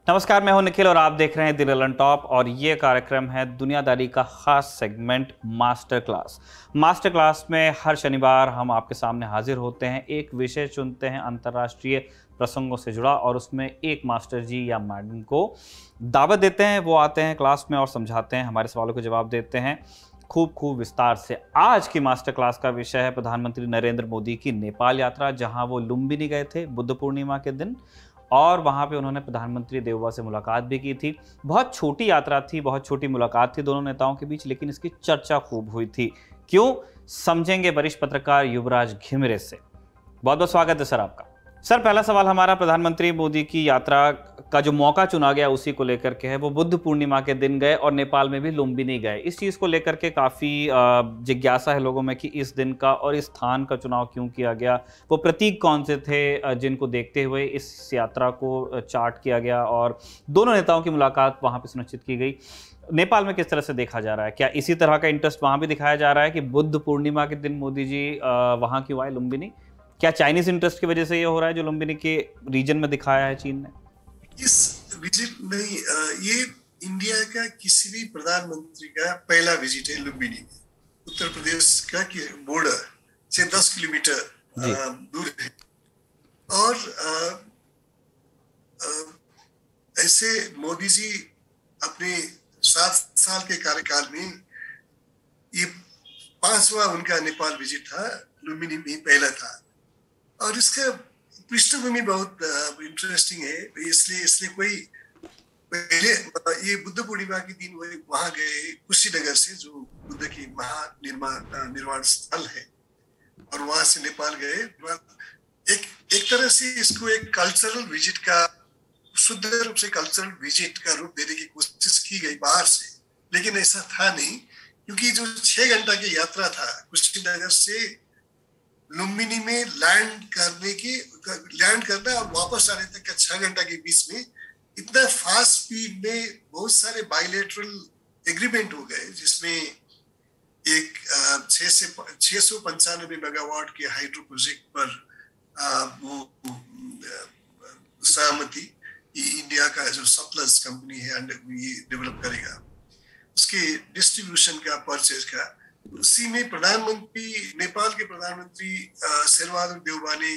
नमस्कार, मैं हूं निखिल और आप देख रहे हैं दिल ऑन टॉप। और ये कार्यक्रम है दुनियादारी का खास segment master class. Master class में हर शनिवार हम आपके सामने हाजिर होते हैं, एक विषय चुनते हैं अंतर्राष्ट्रीय प्रसंगों से जुड़ा और उसमें एक मास्टर जी या मैडम को दावत देते हैं। वो आते हैं क्लास में और समझाते हैं, हमारे सवालों के जवाब देते हैं खूब विस्तार से। आज की मास्टर क्लास का विषय है प्रधानमंत्री नरेंद्र मोदी की नेपाल यात्रा, जहां वो लुम्बिनी गए थे बुद्ध पूर्णिमा के दिन और वहां पे उन्होंने प्रधानमंत्री देवबा से मुलाकात भी की थी। बहुत छोटी यात्रा थी, बहुत छोटी मुलाकात थी दोनों नेताओं के बीच, लेकिन इसकी चर्चा खूब हुई थी। क्यों, समझेंगे वरिष्ठ पत्रकार युवराज घिमरे से। बहुत बहुत स्वागत है सर आपका। सर, पहला सवाल हमारा प्रधानमंत्री मोदी की यात्रा का जो मौका चुना गया उसी को लेकर के है। वो बुद्ध पूर्णिमा के दिन गए और नेपाल में भी लुम्बिनी गए। इस चीज़ को लेकर के काफ़ी जिज्ञासा है लोगों में कि इस दिन का और इस स्थान का चुनाव क्यों किया गया, वो प्रतीक कौन से थे जिनको देखते हुए इस यात्रा को चार्ट किया गया और दोनों नेताओं की मुलाकात वहाँ पर सुनिश्चित की गई। नेपाल में किस तरह से देखा जा रहा है? क्या इसी तरह का इंटरेस्ट वहाँ भी दिखाया जा रहा है कि बुद्ध पूर्णिमा के दिन मोदी जी वहाँ क्यों आए लुम्बिनी? क्या चाइनीज इंटरेस्ट की वजह से ये हो रहा है जो लुम्बिनी के रीजन में दिखाया है चीन ने? इस विजिट नहीं, ये इंडिया का किसी भी प्रधानमंत्री का पहला विजिट है लुम्बिनी में। उत्तर प्रदेश का बॉर्डर से 10 किलोमीटर दूर है। और ऐसे मोदी जी अपने 7 साल के कार्यकाल में ये 5वां उनका नेपाल विजिट था। लुम्बिनी में पहला था और इसका पृष्ठभूमि बहुत इंटरेस्टिंग है। इसलिए कोई पहले ये बुद्ध पूर्णिमा के दिन वहां गए कुशीनगर से, जो बुद्ध की निर्वाण स्थल है, और वहां से नेपाल गए। एक तरह से इसको एक कल्चरल विजिट का, शुद्ध रूप से कल्चरल विजिट का रूप देने की कोशिश की गई बाहर से, लेकिन ऐसा था नहीं, क्योंकि जो 6 घंटा की यात्रा था कुशीनगर से लुम्बिनी में लैंड करना और वापस आने तक का 6 घंटा के बीच में इतना फास्ट स्पीड में बहुत सारे बायलैटरल एग्रीमेंट हो गए, जिसमें एक 695 मेगावाट के हाइड्रो प्रोजेक्ट पर वो सहमति, इंडिया का जो सप्लायर्स कंपनी है ये डेवलप करेगा, उसके डिस्ट्रीब्यूशन का, परचेज का। उसी में नेपाल के प्रधानमंत्री शेरबहादुर देउबा ने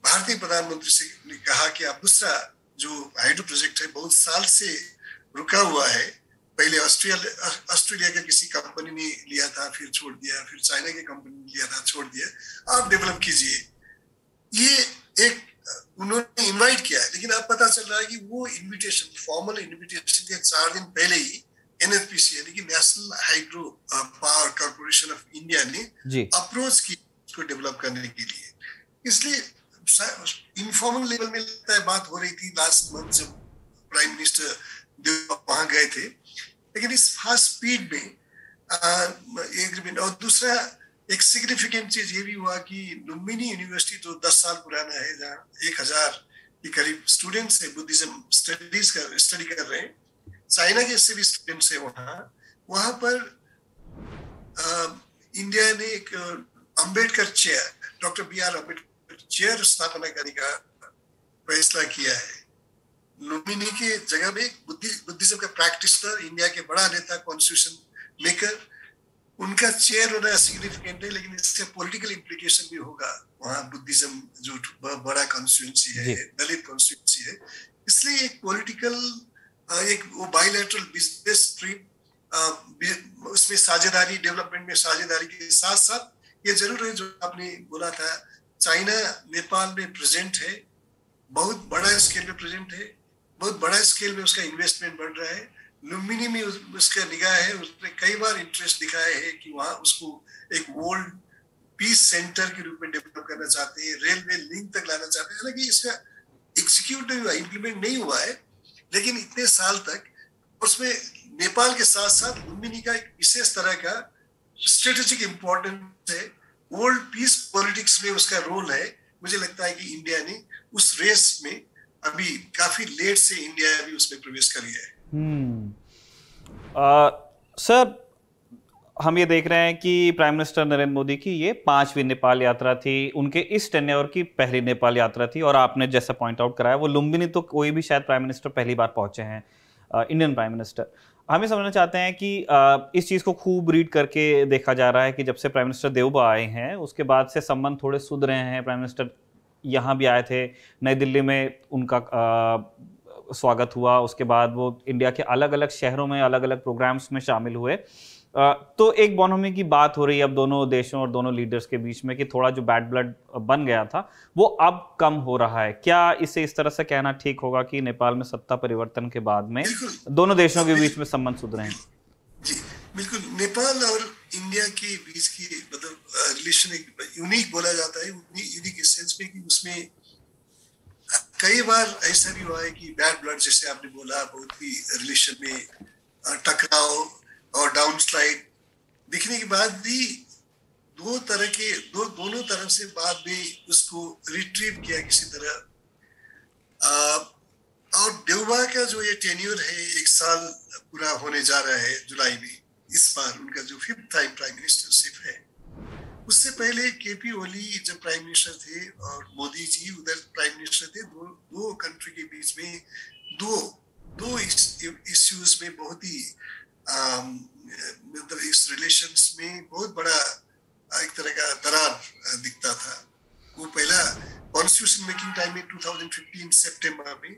भारतीय प्रधानमंत्री से कहा कि आप दूसरा जो हाइड्रो प्रोजेक्ट है बहुत साल से रुका हुआ है, पहले ऑस्ट्रेलिया का किसी कंपनी ने लिया था, फिर छोड़ दिया, फिर चाइना की कंपनी ने लिया था, छोड़ दिया, आप डेवलप कीजिए। ये एक उन्होंने इनवाइट किया है, लेकिन अब पता चल रहा है कि वो इनविटेशन, फॉर्मल इनविटेशन के 4 दिन पहले ही NHPC यानी कि national hydro power corporation of India ने अप्रोच की इसको डेवलप करने के लिए। इसलिए इनफॉर्मल लेवल में लगता है बात हो रही थी लास्ट मंथ जब प्राइम मिनिस्टर वहां गए थे, लेकिन इस फास्ट स्पीड में एग्रीमेंट। और दूसरा एक सिग्निफिकेंट चीज ये भी हुआ कि लुम्बिनी यूनिवर्सिटी जो 10 साल पुराना है, जहाँ 1000 के करीब स्टूडेंट्स है बुद्धिज्म स्टडी कर रहे हैं, चाइना के से भी स्टूडेंट्स है वहां पर इंडिया ने एक Ambedkar chair, doctor BR Ambedkar chair स्थापना करने का फैसला किया है। लुम्बिनी के जगह में बुद्धिज्म का प्रैक्टिशनर, इंडिया के बड़ा नेता, कॉन्स्टिट्यूशन मेकर, उनका चेयर होना सिग्निफिकेंट है, लेकिन इससे पॉलिटिकल इम्प्लीकेशन भी होगा। वहाँ बुद्धिज्म जो बड़ा कॉन्स्टिट्यूंसी है, दलित कॉन्स्टिट्यूंसी है, इसलिए एक पॉलिटिकल, एक वो बायलैटरल बिजनेस ट्रिप, उसमें साझेदारी, डेवलपमेंट में साझेदारी के साथ साथ ये जरूर है जो आपने बोला था, चाइना नेपाल में प्रेजेंट है, बहुत बड़ा स्केल में प्रेजेंट है, बहुत बड़ा स्केल में उसका इन्वेस्टमेंट बढ़ रहा है। लुम्बिनी में उसका निगाह है, उसने कई बार इंटरेस्ट दिखाया है कि वहाँ उसको एक वर्ल्ड पीस सेंटर के रूप में डेवलप करना चाहते हैं, रेलवे लिंक तक लाना चाहते हैं। हालांकि इसका एग्जीक्यूट नहीं हुआ, इम्प्लीमेंट नहीं हुआ है, लेकिन इतने साल तक उसमें नेपाल के साथ साथ लुम्बिनी का एक विशेष तरह का स्ट्रेटेजिक इम्पोर्टेंस है, वर्ल्ड पीस पॉलिटिक्स में उसका रोल है। मुझे लगता है कि इंडिया ने उस रेस में अभी काफी लेट से इंडिया भी उसमें प्रवेश कर गया है। सर, हम ये देख रहे हैं कि प्राइम मिनिस्टर नरेंद्र मोदी की ये 5वीं नेपाल यात्रा थी, उनके इस टेन्योर की पहली नेपाल यात्रा थी, और आपने जैसा पॉइंट आउट कराया वो लुम्बिनी तो कोई भी शायद प्राइम मिनिस्टर पहली बार पहुंचे हैं, इंडियन प्राइम मिनिस्टर। हम ये समझना चाहते हैं कि इस चीज़ को खूब रीड करके देखा जा रहा है कि जब से प्राइम मिनिस्टर देवबा आए हैं उसके बाद से संबंध थोड़े सुध रहे हैं। प्राइम मिनिस्टर यहाँ भी आए थे, नई दिल्ली में उनका स्वागत हुआ, उसके बाद वो इंडिया के अलग अलग शहरों में अलग अलग प्रोग्राम्स में शामिल हुए। तो एक बोनोमी की बात हो रही है अब दोनों देशों और दोनों लीडर्स के बीच में कि थोड़ा जो बैड ब्लड बन गया था वो अब कम हो रहा है। क्या इसे इस तरह से कहना ठीक होगा कि नेपाल में सत्ता परिवर्तन के बाद में दोनों देशों के बीच में संबंध सुधरे हैं? जी बिल्कुल, नेपाल और इंडिया के बीच की मतलब रिलेशन एक यूनिक बोला जाता है, यूनिक इस सेंस में कि उसमें कई बार ऐसा भी हुआ है कि बैड ब्लड जैसे आपने बोला बहुत ही रिलेशन में टकराव और डाउनस्लाइड दिखने के बाद भी दोनों तरफ से बाद में उसको रिट्रीव किया किसी तरह। और देवबा का जो ये टेन्योर है 1 साल पूरा होने जा रहा है जुलाई में, इस बार उनका जो 5th टाइम प्राइम मिनिस्टरशिप है। उससे पहले केपी ओली जब प्राइम मिनिस्टर थे और मोदी जी उधर प्राइम मिनिस्टर थे, दो कंट्री के बीच में दो इश्यूज में बहुत ही मतलब इस रिलेशंस में बहुत बड़ा एक तरह का दरार दिखता था। वो पहला कॉन्स्टिट्यूशन मेकिंग टाइम में 2015 सितंबर में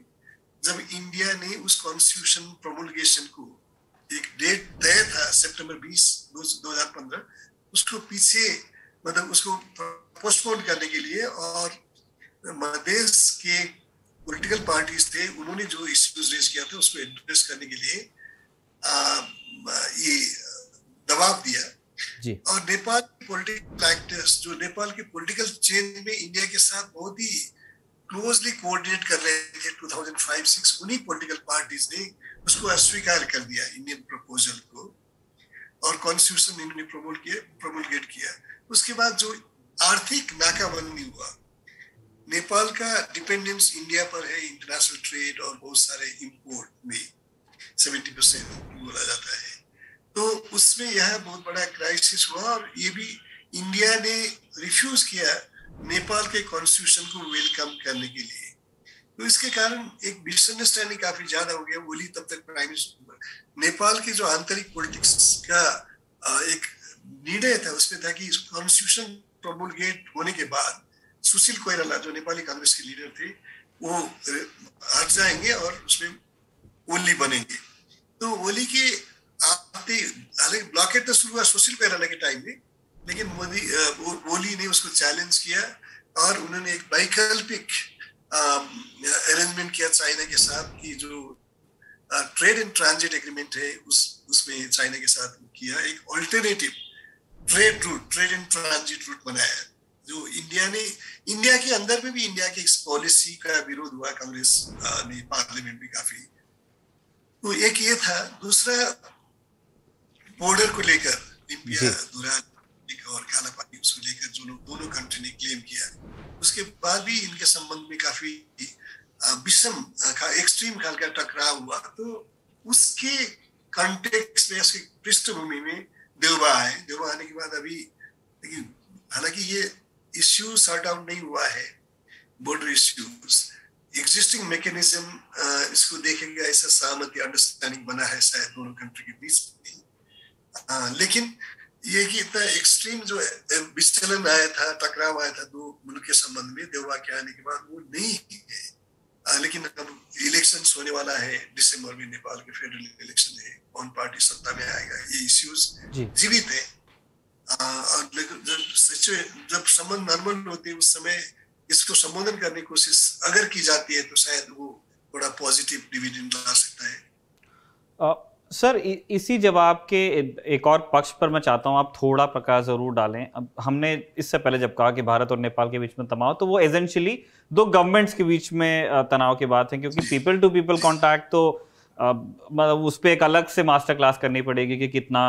जब इंडिया ने उस कॉन्स्टिट्यूशन प्रोमulgation को एक डेट तय था सितंबर 20, 2015, उसको पीछे मतलब उसको पोस्टपोन करने के लिए, और मधेश के पॉलिटिकल पार्टीज थे उन्होंने जो इश्यूज रेज किया था उसको एड्रेस करने के लिए ये दबाव दिया जी। और नेपाल के पॉलिटिकल एक्टर्स जो नेपाल के पॉलिटिकल चेंज में इंडिया के साथ बहुत ही क्लोजली कोऑर्डिनेट कर रहे थे 2005-6, उन्हीं पॉलिटिकल पार्टीज ने उसको अस्वीकार कर दिया इंडियन प्रपोजल को, और कॉन्स्टिट्यूशन इन्होंने प्रोमulgate किया। उसके बाद जो आर्थिक नाकाबंदी हुआ, नेपाल का डिपेंडेंस इंडिया पर है इंटरनेशनल ट्रेड और बहुत सारे इंपोर्ट में 70% बोला जाता है, तो उसमें यह बहुत बड़ा क्राइसिस हुआ और ये भी इंडिया ने रिफ्यूज किया नेपाल के कॉन्स्टिट्यूशन को वेलकम करने के लिए। तो इसके कारण एक मिसअंडरस्टैंडिंग काफी ज्यादा हो गया। ओली तब तक प्राइम मिनिस्टर, नेपाल के जो आंतरिक पॉलिटिक्स का एक निर्णय था उसमें था कि कॉन्स्टिट्यूशन प्रोमulgate होने के बाद सुशील कोइराला जो नेपाली कांग्रेस के लीडर थे वो हट जाएंगे और उसमें ओली बनेंगे। तो ओली के आते हालांकि ब्लॉकेट तो शुरू हुआ सुशील कोइराला के टाइम में, लेकिन ओली ने उसको चैलेंज किया और उन्होंने एक वैकल्पिक अरेंजमेंट किया चाइना के साथ कि जो ट्रेड एंड ट्रांजिट एग्रीमेंट है उसमें चाइना के साथ किया, एक alternative trade and transit route बनाया, जो इंडिया के अंदर में भी इंडिया की इस पॉलिसी का विरोध हुआ कांग्रेस ने पार्लियामेंट में काफी। तो एक ये था। दूसरा बॉर्डर को लेकर लिम्पिया दुरान और कालापानी उसको लेकर जो दोनों कंट्री ने क्लेम किया, उसके बाद भी इनके संबंध में काफी विषम एक्सट्रीम खाल का टकराव हुआ। तो उसके कॉन्टेक्स्ट में, उसकी पृष्ठभूमि में देवबा आने के बाद अभी, लेकिन हालांकि ये इश्यू सॉर्ट आउट नहीं हुआ है, बॉर्डर इश्यूज एग्जिस्टिंग मैकेनिज्म इसको देखेंगे, ऐसा सहमति अंडरस्टैंडिंग बना है शायद दोनों कंट्री के बीच में। लेकिन ये कि इतना एक्सट्रीम जो विचलन आया था, टकराव आया था दो मुल्क के संबंध में देवबा के आने के बाद, वो नहीं है। लेकिन अब इलेक्शंस होने वाला है दिसंबर में, नेपाल के फेडरल इलेक्शन है, कौन पार्टी सत्ता में आएगा, ये इश्यूज जीवित है। और जब संबंध नॉर्मल होते हैं उस समय इसको संबोधन करने की कोशिश अगर की जाती है तो शायद वो थोड़ा पॉजिटिव डिविडेंड ला सकता है। सर, इसी जवाब के एक और पक्ष पर मैं चाहता हूं आप थोड़ा प्रकाश जरूर डालें। अब हमने इससे पहले जब कहा कि भारत और नेपाल के बीच में तनाव, तो वो एसेंशियली दो गवर्नमेंट्स के बीच में तनाव की बात है, क्योंकि पीपल टू पीपल कॉन्टैक्ट तो मतलब उस पर एक अलग से मास्टर क्लास करनी पड़ेगी कि कितना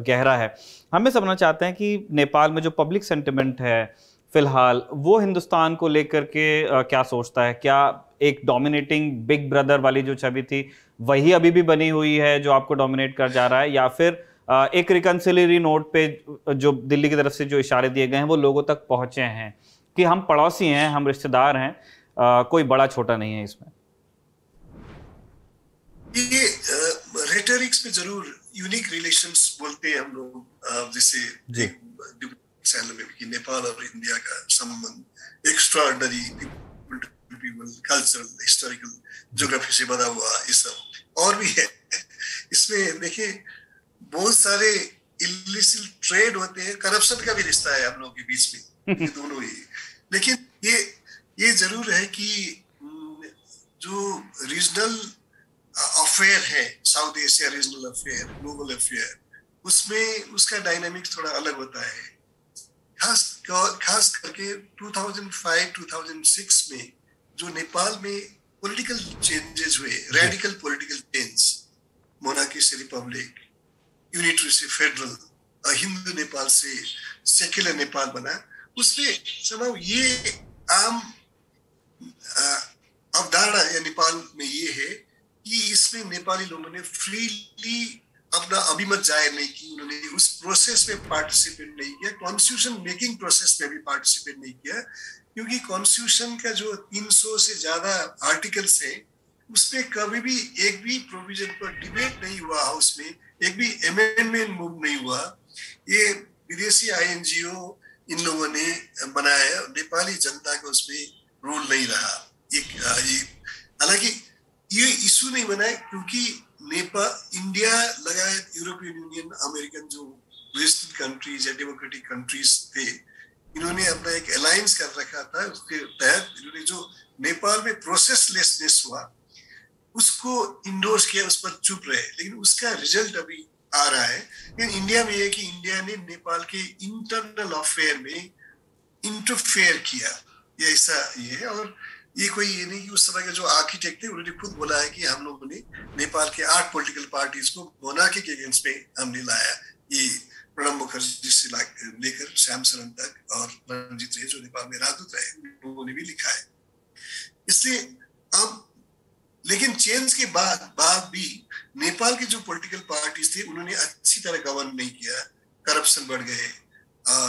गहरा है। हम ये समझना चाहते हैं कि नेपाल में जो पब्लिक सेंटिमेंट है फिलहाल, वो हिंदुस्तान को लेकर के क्या सोचता है? क्या एक डोमिनेटिंग बिग ब्रदर वाली जो छवि थी वही अभी भी बनी हुई है जो आपको डोमिनेट कर जा रहा है, या फिर एक रिकंसिलियरी नोट पे जो दिल्ली की तरफ से जो इशारे दिए गए हैं वो लोगों तक पहुंचे हैं कि हम पड़ोसी हैं, हम रिश्तेदार हैं, कोई बड़ा छोटा नहीं है इसमें। ये रेटरिक्स में जरूर यूनिक रिलेशंस बोलते हैं हम लोग, जैसे कि नेपाल और इंडिया का संबंध extraordinary people, cultural, historical, geography से बना हुआ, ये सब और भी है। इसमें देखिए बहुत सारे इलिसिट ट्रेड होते हैं, करप्शन का भी रिश्ता है हम लोगों के बीच में, ये दोनों ही। लेकिन ये जरूर है कि जो रीजनल अफेयर है, south Asia regional affair, global affair, उसमें उसका डायनामिक्स थोड़ा अलग होता है। खास करके 2005-2006 में जो नेपाल में पॉलिटिकल चेंजेस हुए, रेडिकल पॉलिटिकल चेंज, मोनार्की से रिपब्लिक, यूनिटरी से फेडरल, हिंदू नेपाल से सेक्युलर नेपाल बना, उसमें समझो ये आम अवधारणा या नेपाल में ये है कि इसमें नेपाली लोगों ने फ्रीली अपना अभिमत जाहिर नहीं की, उन्होंने उस प्रोसेस में पार्टिसिपेट नहीं किया, कॉन्स्टिट्यूशन मेकिंग प्रोसेस में भी पार्टिसिपेट नहीं किया, क्योंकि कॉन्स्टिट्यूशन का जो 300 से ज्यादा आर्टिकल्स है उसमें कभी भी एक भी प्रोविजन पर डिबेट नहीं हुआ, हाउस में एक भी अमेंडमेंट मूव नहीं हुआ। ये विदेशी INGO इन लोगों ने बनाया, नेपाली जनता का उसमें रोल नहीं रहा। हालांकि ये इशू नहीं बना क्योंकि नेपाल, इंडिया लगाए यूरोपियन यूनियन, अमेरिकन जो वेस्टर्न कंट्रीज या डेमोक्रेटिक कंट्रीज थे, इन्होंने अपना एक अलायंस कर रखा था। उसके तहत इन्होंने जो नेपाल में प्रोसेसलेसनेस हुआ उसको इंडोर्स किया, उस पर चुप रहे, लेकिन उसका रिजल्ट अभी आ रहा है। लेकिन इंडिया में यह कि इंडिया ने नेपाल के इंटरनल अफेयर में इंटरफेयर किया, ये ऐसा ये है। और ये कोई ये नहीं कि उस समय के जो आर्किटेक्ट थे उन्होंने खुद बोला है कि हम लोगों ने नेपाल के 8 पॉलिटिकल पार्टीज को मोनार्की के अगेंस्ट में हमने लाया। ये प्रणब मुखर्जी से लेकर श्याम सरन तक और रणजीत रे जो नेपाल में राजदूत रहे, उन लोगों ने भी लिखा है। इसलिए अब लेकिन चेंज के बाद भी नेपाल के जो पॉलिटिकल पार्टीज थे उन्होंने अच्छी तरह गवर्न नहीं किया, करप्शन बढ़ गए, और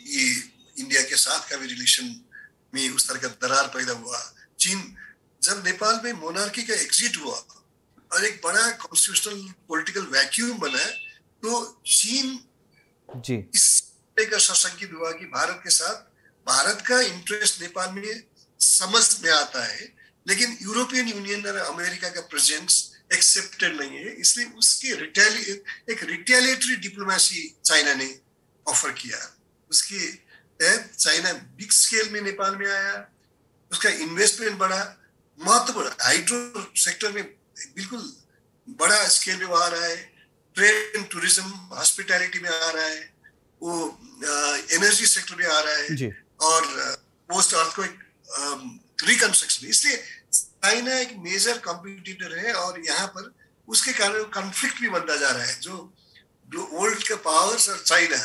ये इंडिया के साथ का भी रिलेशन में उस तरह का दरार पैदा हुआ। चीन, जब नेपाल में मोनार्की का एग्जिट हुआ और एक बड़ा कॉन्स्टिट्यूशनल पॉलिटिकल वैक्यूम बना, तो चीन जी इस तरह का सशंकित हुआ कि भारत के साथ, भारत का इंटरेस्ट नेपाल में समझ में आता है, लेकिन यूरोपियन यूनियन और अमेरिका का प्रेजेंस एक्सेप्टेड नहीं है। इसलिए उसके एक रिटेलिएटरी डिप्लोमेसी चाइना ने ऑफर किया। उसके तहत चाइना बिग स्केल में नेपाल में आया, उसका इन्वेस्टमेंट बढ़ा, महत्वपूर्ण हाइड्रो सेक्टर में बिल्कुल बड़ा स्केल में वो आ रहा है, ट्रेड एंड टूरिज्म, हॉस्पिटैलिटी में आ रहा है, वो एनर्जी सेक्टर में आ रहा है जी। और पोस्ट अर्थक्वेक रिकंस्ट्रक्शन। इसलिए चाइना एक मेजर कॉम्पिटिटर है और यहाँ पर उसके कारण कॉन्फ्लिक्ट भी बनता जा रहा है। जो वर्ल्ड के पावर्स और चाइना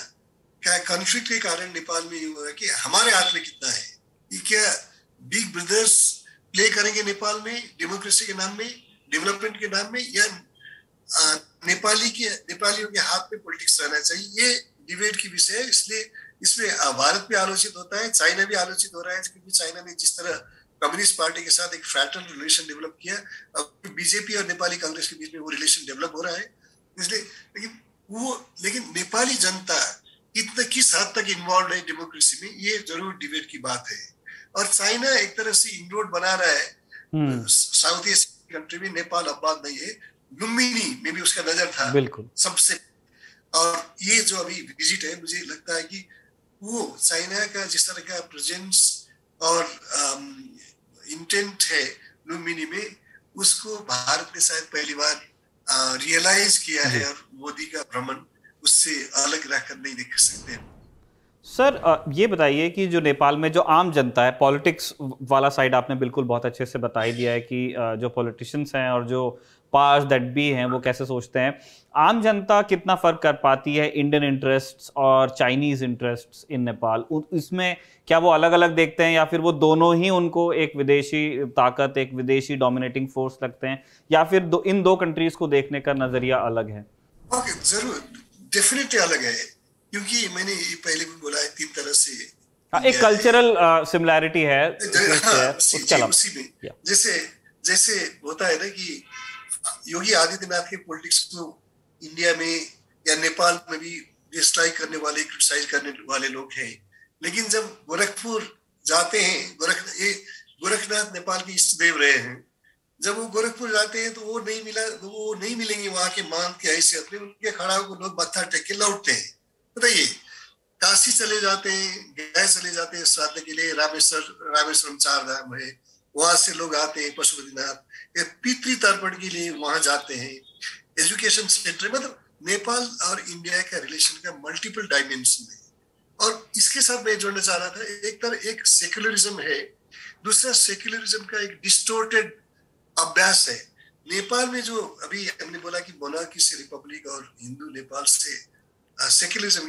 का कॉन्फ्लिक्ट के कारण नेपाल में ये हुआ है कि हमारे हाथ में कितना है, ये क्या बिग ब्रदर्स प्ले करेंगे नेपाल में डेमोक्रेसी के नाम में, डेवलपमेंट के नाम में, या नेपालियों के हाथ में पॉलिटिक्स रहना चाहिए, ये डिबेट की विषय है। इसलिए इसमें भारत भी आलोचित होता है, चाइना भी आलोचित हो रहा है, क्योंकि चाइना ने जिस तरह कम्युनिस्ट पार्टी के साथ एक फ्रैटर्नल रिलेशन डेवलप किया, अब बीजेपी और नेपाली कांग्रेस के बीच में वो रिलेशन डेवलप हो रहा है। इसलिए लेकिन नेपाली जनता किस हद तक इन्वॉल्व है डेमोक्रेसी में, ये जरूर डिबेट की बात है। और चाइना एक तरह से इनरोड बना रहा है साउथ एशिया कंट्री में। नेपाल अपवाद नहीं है, लुम्बिनी में भी उसका नजर था बिल्कुल सबसे। और ये जो अभी विजिट है, मुझे लगता है कि वो चाइना का जिस तरह का प्रेजेंस और इंटेंट है लुम्बिनी में, उसको भारत ने शायद पहली बार रियलाइज किया है, और मोदी का भ्रमण उससे अलग रहकर नहीं देख सकते। सर ये बताइए कि जो नेपाल में जो आम जनता है, पॉलिटिक्स वाला साइड आपने बिल्कुल बहुत अच्छे से बता ही दिया है कि जो पॉलिटिशियंस हैं और जो पावर्स दैट बी हैं वो कैसे सोचते हैं। आम जनता कितना फ़र्क कर पाती है इंडियन इंटरेस्ट्स और चाइनीज़ इंटरेस्ट्स इन नेपाल? इसमें क्या वो अलग अलग देखते हैं, या फिर वो दोनों ही उनको एक विदेशी ताकत, एक विदेशी डोमिनेटिंग फोर्स लगते हैं, या फिर इन दो कंट्रीज़ को देखने का नज़रिया अलग है? ओके, जरूर, डेफिनेटली अलग है, क्योंकि मैंने ये पहले भी बोला है, 3 तरह से हाँ, एक इंडिया है। कल्चरल सिमिलैरिटी है, हाँ, है उसके अलावा। उसी में, या जैसे जैसे होता है ना कि योगी आदित्यनाथ के पॉलिटिक्स को इंडिया में या नेपाल में भी डिसलाइक करने वाले, क्रिटिसाइज करने वाले लोग हैं, लेकिन जब गोरखपुर जाते हैं, गोरखनाथ नेपाल के इष्ट देव रहे हैं, जब वो गोरखपुर जाते हैं तो वो नहीं मिलेंगे वहां के मान के हैसियत में, उनके खड़ा को लोग मत्था टेक के लौटते हैं। बताइए, काशी चले जाते हैं, गया चले जाते हैं श्राद्ध के लिए, रामेश्वरम 4 धाम है, वहां से लोग आते हैं, पशुपतिनाथ, ये पितृ तर्पण के लिए वहां जाते हैं, एजुकेशन सेंटर, मतलब नेपाल और इंडिया का रिलेशन का मल्टीपल डायमेंशन है। और इसके साथ मैं जोड़ना चाह रहा था, एक सेक्युलरिज्म है, दूसरा सेक्युलरिज्म का एक डिस्टोर्टेड अभ्यास है। नेपाल में जो अभी हमने बोला कि मोनार्की से रिपब्लिक और हिंदू नेपाल से सेक्युलरिज्म,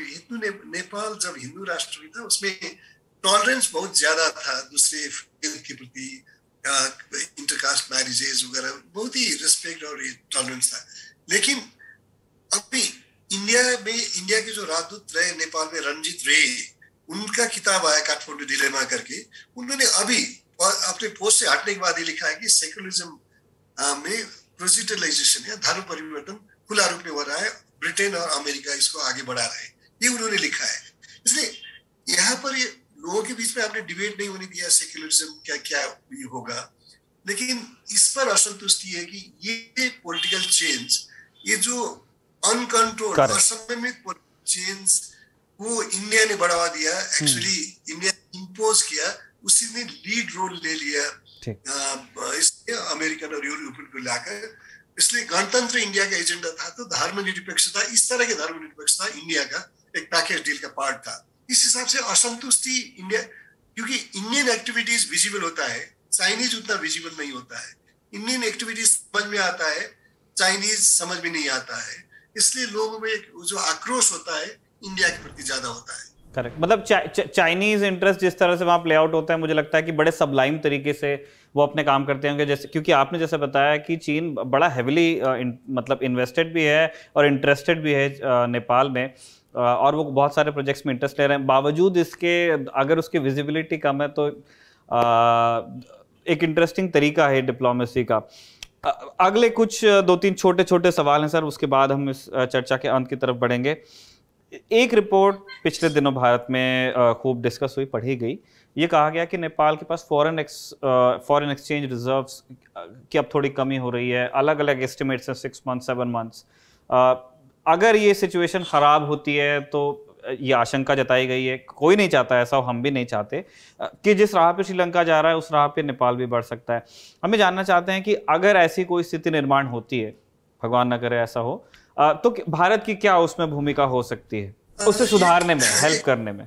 नेपाल जब हिंदू राष्ट्र भी था, उसमें टॉलरेंस बहुत ज्यादा था दूसरे फेथ के प्रति, इंटरकास्ट मैरिजेस वगैरह, बहुत ही रिस्पेक्ट और टॉलरेंस था। लेकिन अभी इंडिया के जो राजदूत रहे नेपाल में, रंजीत रे, उनका किताब आया काठमांडू डिलेमा करके, उन्होंने अभी अपने पोस्ट से हटने के बाद ये लिखा है कि सेक्युलरिज्म में प्रोजिटलाइजेशन या धर्म परिवर्तन खुला रूप में हो रहा है, ब्रिटेन और अमेरिका इसको आगे बढ़ा रहे हैं, ये उन्होंने लिखा है। इसलिए यहाँ पर ये लोगों के बीच में आपने डिबेट नहीं होने दिया सेक्युलरिज्म क्या क्या होगा, लेकिन इस पर असंतुष्टि है कि ये पॉलिटिकल चेंज, ये जो अनकंट्रोल्ड असममित चेंज वो इंडिया ने बढ़ावा दिया, एक्चुअली इंडिया इंपोज किया, उसी ने लीड रोल ले लिया इसलिए अमेरिकन और यूरोपियन को लाकर। इसलिए गणतंत्र इंडिया का एजेंडा था, तो धर्मनिरपेक्षता, इस तरह के धर्मनिरपेक्षता इंडिया का एक पैकेज डील का पार्ट था। इस हिसाब से असंतुष्टि इंडिया, क्योंकि इंडियन एक्टिविटीज विजिबल होता है, चाइनीज उतना विजिबल नहीं होता है। इंडियन एक्टिविटीज समझ में आता है, चाइनीज समझ में नहीं आता है, इसलिए लोगों में जो आक्रोश होता है इंडिया के प्रति ज्यादा होता है। करेक्ट, मतलब चाइनीज इंटरेस्ट जिस तरह से वहाँ प्ले आउट होता है, मुझे लगता है कि बड़े सबलाइम तरीके से वो अपने काम करते होंगे, जैसे क्योंकि आपने जैसे बताया कि चीन बड़ा हेविली मतलब इन्वेस्टेड भी है और इंटरेस्टेड भी है नेपाल में, और वो बहुत सारे प्रोजेक्ट्स में इंटरेस्ट ले रहे हैं। बावजूद इसके अगर उसकी विजिबिलिटी कम है तो एक इंटरेस्टिंग तरीका है डिप्लोमेसी का। अगले कुछ 2-3 छोटे छोटे सवाल हैं सर, उसके बाद हम इस चर्चा के अंत की तरफ बढ़ेंगे। एक रिपोर्ट पिछले दिनों भारत में खूब डिस्कस हुई, पढ़ी गई। ये कहा गया कि नेपाल के पास फॉरेन एक्सचेंज रिजर्व्स की अब थोड़ी कमी हो रही है। अलग अलग एस्टिमेट्स हैं, 6 मंथ्स 7 मंथ्स। अगर ये सिचुएशन ख़राब होती है तो ये आशंका जताई गई है, कोई नहीं चाहता ऐसा, हम भी नहीं चाहते कि जिस राह पे श्रीलंका जा रहा है उस राह पे नेपाल भी बढ़ सकता है। हमें जानना चाहते हैं कि अगर ऐसी कोई स्थिति निर्माण होती है, भगवान न करे ऐसा हो, तो भारत की क्या उसमें भूमिका हो सकती है, उसे सुधारने में, हेल्प करने में?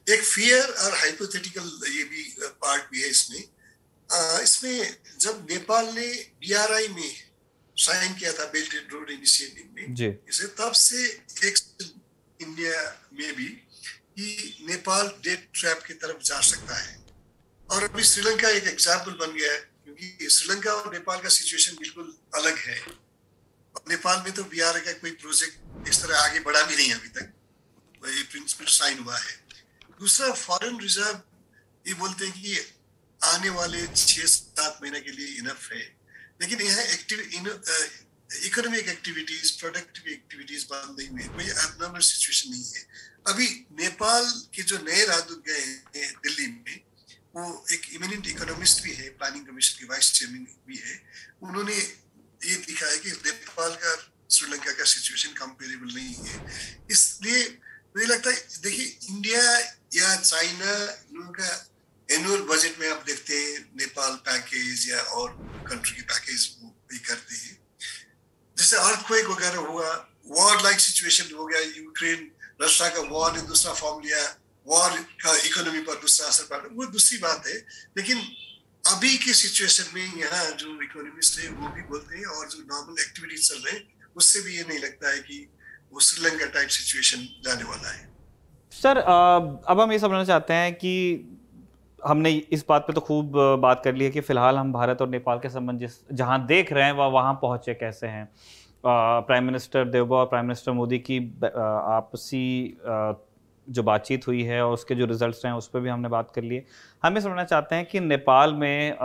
एक फियर और हाइपोथेटिकल ये भी पार्ट भी है इसमें जब नेपाल ने बीआरआई में साइन किया था, बेल्ट एंड रोड इनिशिएटिव में जी, इसे तब से एक इंडिया में भी कि नेपाल डेट ट्रैप की तरफ जा सकता है। और अभी श्रीलंका एक एग्जाम्पल बन गया है, क्योंकि श्रीलंका और नेपाल का सिचुएशन बिल्कुल अलग है। नेपाल में तो बीआरआई का कोई प्रोजेक्ट इस तरह आगे बढ़ा भी नहीं अभी तक, ये प्रिंसिपल साइन हुआ है। दूसरा, फॉरेन रिजर्व ये बोलते हैं कि आने वाले 6-7 महीने के लिए इनफ है, लेकिन यह इकोनॉमिक एक्टिविटीज, प्रोडक्टिव एक्टिविटीज बंद नहीं हुई, कोई एबनॉर्मल सिचुएशन नहीं है। अभी नेपाल के जो नए राजदूत गए हैं दिल्ली में, वो एक इमिनेंट इकोनॉमिस्ट भी है, प्लानिंग कमीशन के वाइस चेयरमैन भी है। उन्होंने ये दिखा है कि नेपाल का श्रीलंका का सिचुएशन कंपेरेबल नहीं है। इसलिए मुझे लगता है, देखिए, इंडिया या चाइना, उनका एनुअल बजट में आप देखते हैं नेपाल पैकेज या और कंट्री के पैकेज वो भी करते हैं। जैसे अर्थक्वेक वगैरह हुआ, वॉर लाइक सिचुएशन हो गया, यूक्रेन रशिया का वॉर ने दूसरा फॉर्म लिया, वॉर का इकोनॉमी पर दूसरा असर पड़ा, वो दूसरी बात है। लेकिन अभी के सिचुएशन में यहाँ जो इकोनॉमिस्ट है वो भी बोलते हैं, और जो नॉर्मल एक्टिविटीज चल रहे हैं उससे भी ये नहीं लगता है कि वो श्रीलंका टाइप सिचुएशन जाने वाला है। सर, अब हम ये समझना चाहते हैं कि हमने इस बात पे तो खूब बात कर ली है कि फिलहाल हम भारत और नेपाल के संबंध जहाँ देख रहे हैं वह वहाँ पहुँचे कैसे हैं। प्राइम मिनिस्टर देवबा और प्राइम मिनिस्टर मोदी की आपसी जो बातचीत हुई है और उसके जो रिजल्ट्स हैं उस पर भी हमने बात कर ली है। हम ये समझना चाहते हैं कि नेपाल में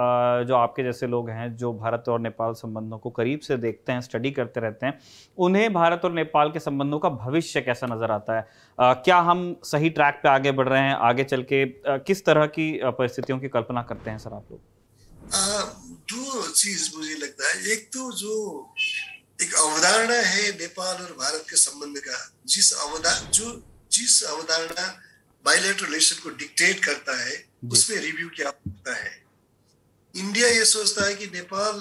जो आपके जैसे लोग हैं जो भारत और नेपाल संबंधों को करीब से देखते हैं, स्टडी करते रहते हैं, उन्हें भारत और नेपाल के संबंधों का भविष्य कैसा नज़र आता है? क्या हम सही ट्रैक पे आगे बढ़ रहे हैं? आगे चल के किस तरह की परिस्थितियों की कल्पना करते हैं सर आप लोग? दो चीज मुझे लगता है। एक तो जो एक अवधारणा है नेपाल और भारत के संबंध का, जिस अवधारणा बायलैटरल रिलेशन को डिक्टेट करता है उसमें रिव्यू की आवश्यकता है। इंडिया ये सोचता है कि Nepal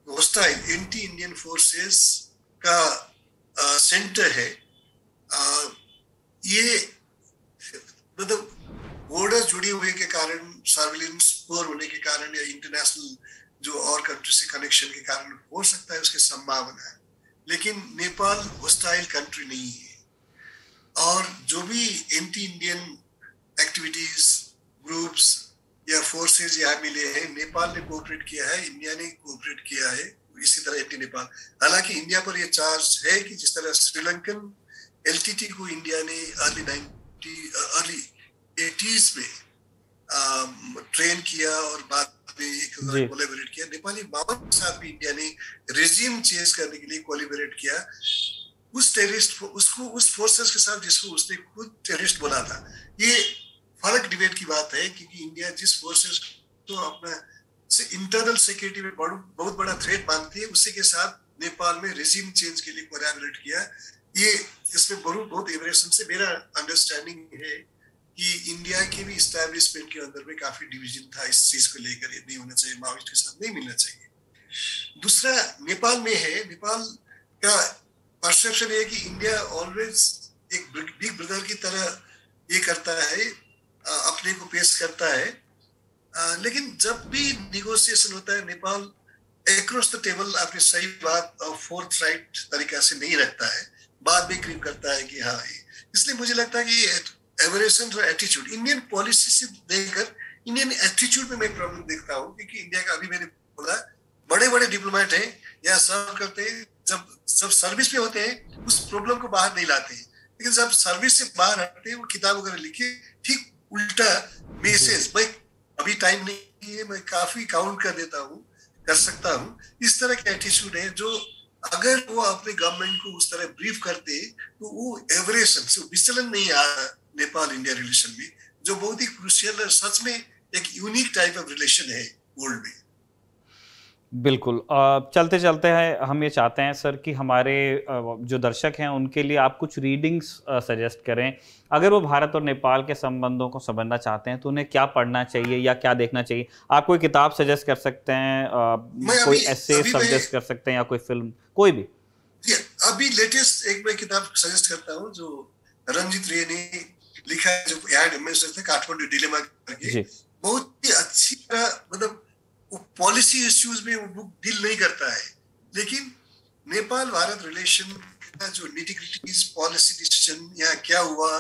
hostile anti Indian forces का सेंटर है। ये मतलब बॉर्डर जुड़ी हुए के कारण, सर्विलेंस पोर होने के कारण या इंटरनेशनल जो और कंट्री से कनेक्शन के कारण हो सकता है, उसकी संभावना है। लेकिन नेपाल होस्टाइल कंट्री नहीं है और जो भी एंटी इंडियन एक्टिविटीज, ग्रुप्स या फोर्सेज यहाँ मिले हैं, नेपाल ने कोऑपरेट किया है, इंडिया ने कोऑपरेट किया है, इसी तरह एंटी नेपाल। हालांकि इंडिया पर यह चार्ज है कि जिस तरह श्रीलंकन एलटीटी को इंडिया ने अर्ली 80s में ट्रेन किया और बाद में कोलैबोरेट किया, नेपाली माओवाद के साथ भी इंडिया ने रेजिम चेंज करने के लिए कोलैबोरेट किया। उस टेररिस्ट उसको, उस फोर्सेस के साथ जिसको उसने खुद टेररिस्ट बोला था। ये फर्क डिबेट की बात है क्योंकि इंडिया जिस फोर्सेस को अपना इंटरनल सिक्योरिटी में बहुत बड़ा थ्रेट मानती है, उसी के साथ नेपाल में रेजिम चेंज के लिए कोलैबोरेट किया। ये इसमें बहुत एवरेशन से मेरा अंडरस्टैंडिंग है कि इंडिया के भी इस्टेब्लिशमेंट के अंदर में काफी डिवीजन था इस चीज को लेकर। ये नहीं होना चाहिए, माओवाद के साथ नहीं मिलना चाहिए। दूसरा नेपाल में है, नेपाल का परसेप्शन है कि इंडिया ऑलवेज एक बिग ब्रदर की तरह ये करता है, अपने को पेश करता है। लेकिन जब भी निगोशिएशन होता है, नेपाल अक्रॉस द टेबल अपनी सही बात और फोर्थ राइट तरीका से नहीं रखता है, बाद में क्रीम करता है कि हाँ। इसलिए मुझे लगता है कि एवरेशन और एटीट्यूड, इंडियन पॉलिसी से देखकर इंडियन एटीट्यूड में मैं प्रॉब्लम देखता हूँ। क्योंकि इंडिया का, अभी मैंने बोला, बड़े बड़े डिप्लोमेट हैं या सर्व करते हैं, जब सर्विस में होते हैं उस प्रॉब्लम को बाहर नहीं लाते हैं, लेकिन जब सर्विस से बाहर हटते हैं वो किताब वगैरह लिखे, ठीक उल्टा मैसेज। मैं अभी टाइम नहीं है, मैं काफी काउंट कर देता हूँ, कर सकता हूँ। इस तरह के एटीट्यूड है जो अगर वो अपने गवर्नमेंट को उस तरह ब्रीफ करते तो वो एवरेशन से विचलन नहीं आ नेपाल इंडिया रिलेशन में, जो बहुत ही क्रूशियल और सच में एक यूनिक टाइप ऑफ रिलेशन है वर्ल्ड में। बिल्कुल। चलते चलते हैं हम ये चाहते हैं सर कि हमारे जो दर्शक हैं उनके लिए आप कुछ रीडिंग्स सजेस्ट करें। अगर वो भारत और नेपाल के संबंधों को समझना चाहते हैं तो उन्हें क्या पढ़ना चाहिए या क्या देखना चाहिए? आप कोई किताब सजेस्ट कर सकते हैं, कोई ऐसे सजेस्ट कर सकते हैं या कोई फिल्म, कोई भी? अभी लेटेस्ट एक मैं किताब सजेस्ट करता हूँ जो रंजीत रे ने लिखा है, जो एड एडमिनिस्ट्रेटर थे, काठमांडू डिलेमा करके। बहुत ही अच्छी तरह, मतलब पॉलिसी इश्यूज में वो बुक डील नहीं करता है, लेकिन नेपाल भारत रिलेशन का जो निटी-ग्रिटीज, पॉलिसी डिसीजन, यहाँ क्या हुआ,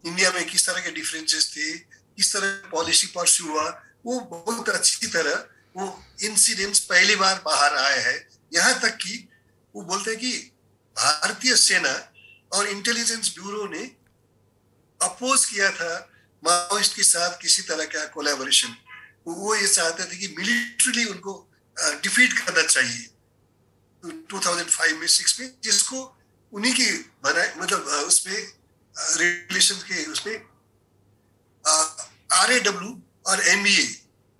इंडिया में किस तरह के डिफरेंसेस थे, किस तरह पॉलिसी परस्यू हुआ, वो बहुत अच्छी तरह वो इंसिडेंट्स पहली बार बाहर आए हैं। यहाँ तक कि वो बोलते हैं कि भारतीय सेना और इंटेलिजेंस ब्यूरो ने अपोज किया था माओइस्ट के साथ किसी तरह का कोलैबोरेशन। वो ये चाहते थे कि मिलिट्रीली उनको डिफीट करना चाहिए 2005 में 6 में, जिसको उन्हीं की बनाए, मतलब उसमें रिलेशन के उसमें RAW और MBA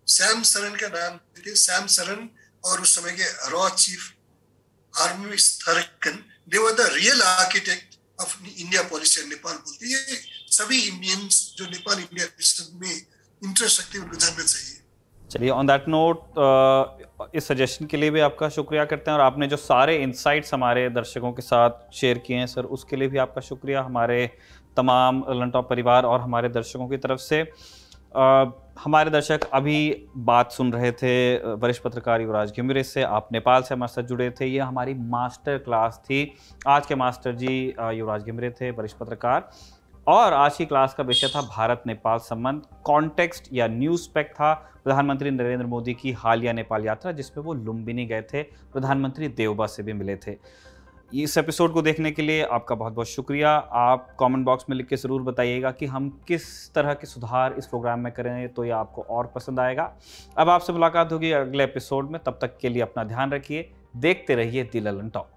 सैम सरन का नाम थे, सैम सरन, और उस समय के रॉ चीफ आर्मी थरकन, they were the real architect of India policy. Nepal बोलते हैं, ये सभी इंडियंस जो नेपाल इंडिया रिलेशन में इंटरेस्ट रखते हैं उनको जानना चाहिए। चलिए, ऑन दैट नोट इस सजेशन के लिए भी आपका शुक्रिया करते हैं, और आपने जो सारे इंसाइट्स हमारे दर्शकों के साथ शेयर किए हैं सर, उसके लिए भी आपका शुक्रिया हमारे तमाम लंटॉप परिवार और हमारे दर्शकों की तरफ से। हमारे दर्शक अभी बात सुन रहे थे वरिष्ठ पत्रकार युवराज घिमिरे से। आप नेपाल से हमारे साथ जुड़े थे, ये हमारी मास्टर क्लास थी। आज के मास्टर जी युवराज घिमिरे थे, वरिष्ठ पत्रकार, और आज की क्लास का विषय था भारत नेपाल संबंध। कॉन्टेक्स्ट या न्यूज़ स्पेक था प्रधानमंत्री नरेंद्र मोदी की हालिया नेपाल यात्रा, जिसमें वो लुम्बिनी गए थे, प्रधानमंत्री देवबा से भी मिले थे। इस एपिसोड को देखने के लिए आपका बहुत बहुत शुक्रिया। आप कमेंट बॉक्स में लिख के ज़रूर बताइएगा कि हम किस तरह के सुधार इस प्रोग्राम में करें तो ये आपको और पसंद आएगा। अब आपसे मुलाकात होगी अगले एपिसोड में, तब तक के लिए अपना ध्यान रखिए, देखते रहिए द ललन टॉक।